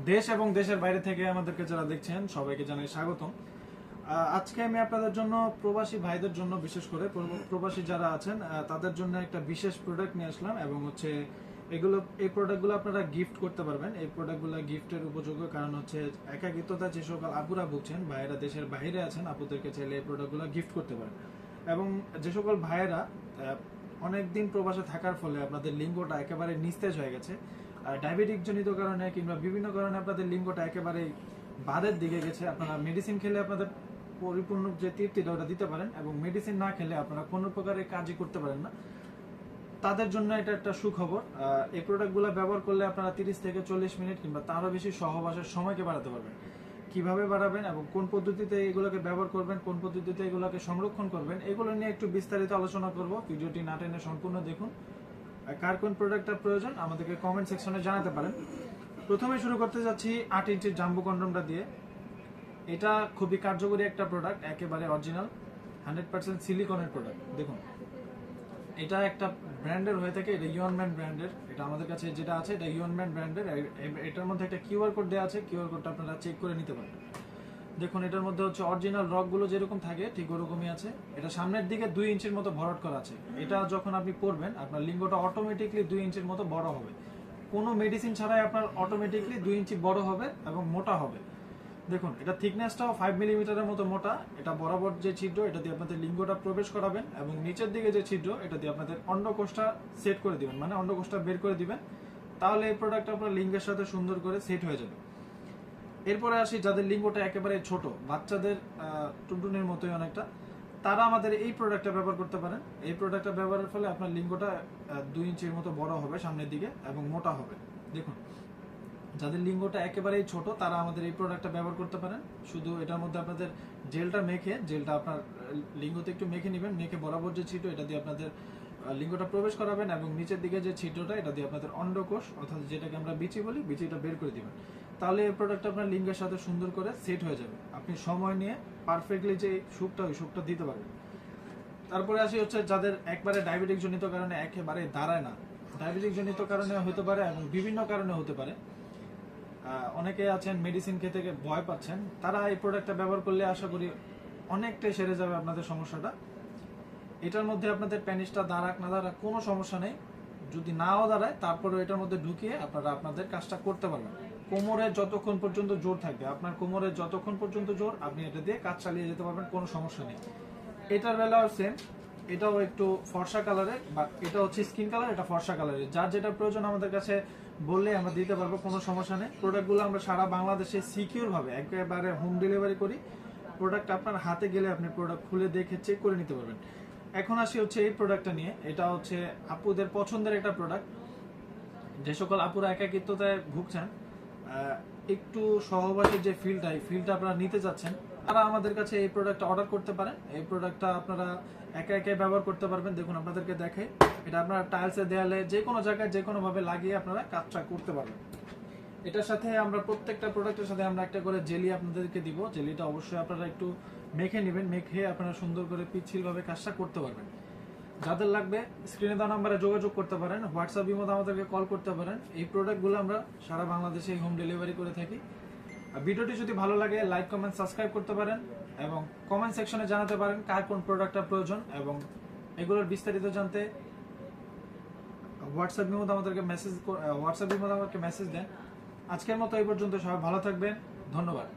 দেশ এবং দেশের বাইরে থেকে আমাদেরকে যারা দেখছেন সবাইকে জানাই স্বাগতম। আজকে আমি আপনাদের জন্য প্রবাসী ভাইদের জন্য বিশেষ করে প্রবাসী যারা আছেন তাদের জন্য একটা বিশেষ প্রোডাক্ট নিয়ে আসলাম এবং হচ্ছে এই প্রোডাক্টগুলো আপনারা গিফট করতে পারবেন। এই প্রোডাক্টগুলো গিফটের উপযোগ্য, কারণ হচ্ছে একাকিত্বতা যে সকল আপুরা ভুগছেন, ভাইয়েরা দেশের বাইরে আছেন, আপুদেরকে চাইলে এই প্রোডাক্টগুলো গিফট করতে পারেন। এবং যে সকল ভাইয়েরা অনেকদিন প্রবাসে থাকার ফলে আপনাদের লিঙ্গটা একেবারে নিস্তেজ হয়ে গেছে, ডায়াবেটিক জনিত কারণে কিংবা বিভিন্ন কারণে আপনাদের লিঙ্গটা একেবারে বাদের দিকে গেছে, আপনারা মেডিসিন খেলে আপনাদের পরিপূর্ণ যে তৃপ্তিটা ওটা দিতে পারেন এবং মেডিসিন না খেলে আপনারা কোনো প্রকারের কাজই করতে পারেন না, তাদের জন্য এটা একটা সুখবর। এই প্রোডাক্টগুলো ব্যবহার করলে আপনারা 30 থেকে 40 মিনিট কিংবা তারও বেশি সহবাসের সময়কে বাড়াতে পারবেন। কিভাবে বাড়াবেন এবং কোন পদ্ধতিতে এগুলোকে ব্যবহার করবেন, কোন পদ্ধতিতে এগুলোকে সংরক্ষণ করবেন, এগুলো নিয়ে একটু বিস্তারিত আলোচনা করব। ভিডিওটি না টেনে সম্পূর্ণ দেখুন। কার কোন প্রোডাক্টটা প্রয়োজন আমাদেরকে কমেন্ট সেকশনে জানাতে পারেন। প্রথমে শুরু করতে যাচ্ছি 8 ইঞ্চির জাম্বো কন্ডমটা দিয়ে। এটা খুবই কার্যকরী একটা প্রোডাক্ট, একেবারে অরিজিনাল 100% সিলিকনের প্রোডাক্ট। দেখুন, এটা একটা ব্র্যান্ডের হয়ে থাকে, এটা ইয়নম্যান ব্র্যান্ডের। এটা আমাদের কাছে যেটা আছে এটা ইয়নম্যান ব্র্যান্ডের। এটার মধ্যে একটা কিউআর কোড দেওয়া আছে, কিউআর কোডটা আপনারা চেক করে নিতে পারেন। দেখুন, এটার মধ্যে হচ্ছে অরিজিনাল রকগুলো যেরকম থাকে ঠিক ওরকমই আছে। এটা সামনের দিকে 2 ইঞ্চির মতো ভরাট করা আছে। এটা যখন আপনি পরবেন আপনার লিঙ্গটা অটোমেটিকলি 2 ইঞ্চির মতো বড় হবে। কোনো মেডিসিন ছাড়াই আপনার অটোমেটিকলি 2 ইঞ্চি বড় হবে এবং মোটা হবে। দেখুন, এটা থিকনেসটাও 5 মিলিমিটারের মতো মোটা। এটা বরাবর যে ছিদ্র, এটা দিয়ে আপনাদের লিঙ্গটা প্রবেশ করাবেন এবং নিচের দিকে যে ছিদ্র, এটা দিয়ে আপনাদের অন্ডকোষটা সেট করে দিবেন, মানে অন্ডকোষটা বের করে দিবেন। তাহলে এই প্রোডাক্টটা আপনার লিঙ্গের সাথে সুন্দর করে সেট হয়ে যাবে। এরপরে আসি যাদের লিঙ্গটা একেবারে ছোট, বাচ্চাদের টুনটুনের মতোই অনেকটা, তারা আমাদের এই প্রোডাক্টটা ব্যবহার করতে পারেন। এই প্রোডাক্টটা ব্যবহারের ফলে আপনার লিঙ্গটা 2 ইঞ্চির মতো বড় হবে সামনের দিকে এবং মোটা হবে। দেখুন, যাদের লিঙ্গটা একেবারেই ছোট তারা আমাদের এই প্রোডাক্টটা ব্যবহার করতে পারেন। শুধু এটার মধ্যে আপনাদের জেলটা আপনার লিঙ্গতে একটু মেখে নেবেন, মেখে বরাবর যে ছিদ্র এটা দিয়ে আপনাদের লিঙ্গটা প্রবেশ করাবেন এবং নিচের দিকে যে ছিদ্রটা এটা দিয়ে আপনাদের অন্ডকোষ অর্থাৎ যেটাকে আমরা বিচি বলি, বিচিটা বের করে দিবেন। তাহলে এই প্রোডাক্টটা আপনার লিঙ্গের সাথে সুন্দর করে সেট হয়ে যাবে। আপনি সময় নিয়ে পারফেক্টলি যে ওই সুখটা দিতে পারবেন। তারপরে আসি হচ্ছে যাদের একবারে ডায়াবেটিক জনিত কারণে একেবারে দাঁড়ায় না, ডায়াবেটিক জনিত কারণে হতে পারে এবং বিভিন্ন কারণে হতে পারে। অনেকে আছেন মেডিসিন খেতে ভয় পাচ্ছেন, তারা এই প্রোডাক্টটা ব্যবহার করলে আশা করি অনেকটাই সেরে যাবে আপনাদের সমস্যাটা। এটার মধ্যে আপনাদের প্যানিসটা দাঁড়াক না দাঁড়াক কোনো সমস্যা নেই, যদি নাও দাঁড়ায় তারপরে এটার মধ্যে ঢুকিয়ে আপনারা আপনাদের কাজটা করতে পারবেন। কোমরে যতক্ষণ পর্যন্ত জোর থাকবে, আপনার কোমরে যতক্ষণ পর্যন্ত জোর, আপনি এটা দিয়ে কাজ চালিয়ে যেতে পারবেন, কোনো সমস্যা নেই। এটার বেলাও সেম, এটাও একটু ফর্সা কালারের, বা এটা হচ্ছে স্কিন কালার, এটা ফর্সা কালারের। যার যেটা প্রয়োজন আমাদের কাছে বললে আমরা দিতে পারবো, কোনো সমস্যা নেই। প্রোডাক্টগুলো আমরা সারা বাংলাদেশে সিকিউর ভাবে একেবারে হোম ডেলিভারি করি। প্রোডাক্ট আপনার হাতে গেলে আপনি প্রোডাক্ট খুলে দেখে চেক করে নিতে পারবেন। এখন আসি হচ্ছে এই প্রোডাক্টটা নিয়ে। এটা হচ্ছে আপুদের পছন্দের একটা প্রোডাক্ট। যে সকল আপুরা একাকিত্বতায় ভুগছেন, একটু সহবাসের যে ফিলটা আপনারা নিতে চাচ্ছেন, তারা আমাদের কাছে এই প্রোডাক্টটা অর্ডার করতে পারেন। এই প্রোডাক্টটা আপনারা একা একাই ব্যবহার করতে পারবেন। দেখুন, আপনাদেরকে দেখে এটা আপনারা টাইলসের দেয়ালে যে কোনো জায়গায় যে কোনো ভাবে লাগিয়ে আপনারা কাজটা করতে পারবেন। এটার সাথে আমরা প্রত্যেকটা প্রোডাক্টের সাথে আমরা একটা করে জেলি আপনাদেরকে দিব। জেলিটা অবশ্যই আপনারা একটু মেখে নেবেন, মেখে আপনারা সুন্দর করে পিচ্ছিলভাবে কাজটা করতে পারবেন। যাদের লাগবে স্ক্রিনে দেওয়া নাম্বারে যোগাযোগ করতে পারেন, হোয়াটসঅ্যাপ ইমোতে আমাদেরকে কল করতে পারেন। এই প্রোডাক্টগুলো আমরা সারা বাংলাদেশে হোম ডেলিভারি করে থাকি। ভিডিওটি যদি ভালো লাগে লাইক কমেন্ট সাবস্ক্রাইব করতে পারেন এবং কমেন্ট সেকশনে জানাতে পারেন কার কোন প্রোডাক্টটা প্রয়োজন, এবং এগুলোর বিস্তারিত জানতে হোয়াটসঅ্যাপ ইমোতে আমাদেরকে মেসেজ দেন। আজকের মতো এই পর্যন্ত, সবাই ভালো থাকবেন, ধন্যবাদ।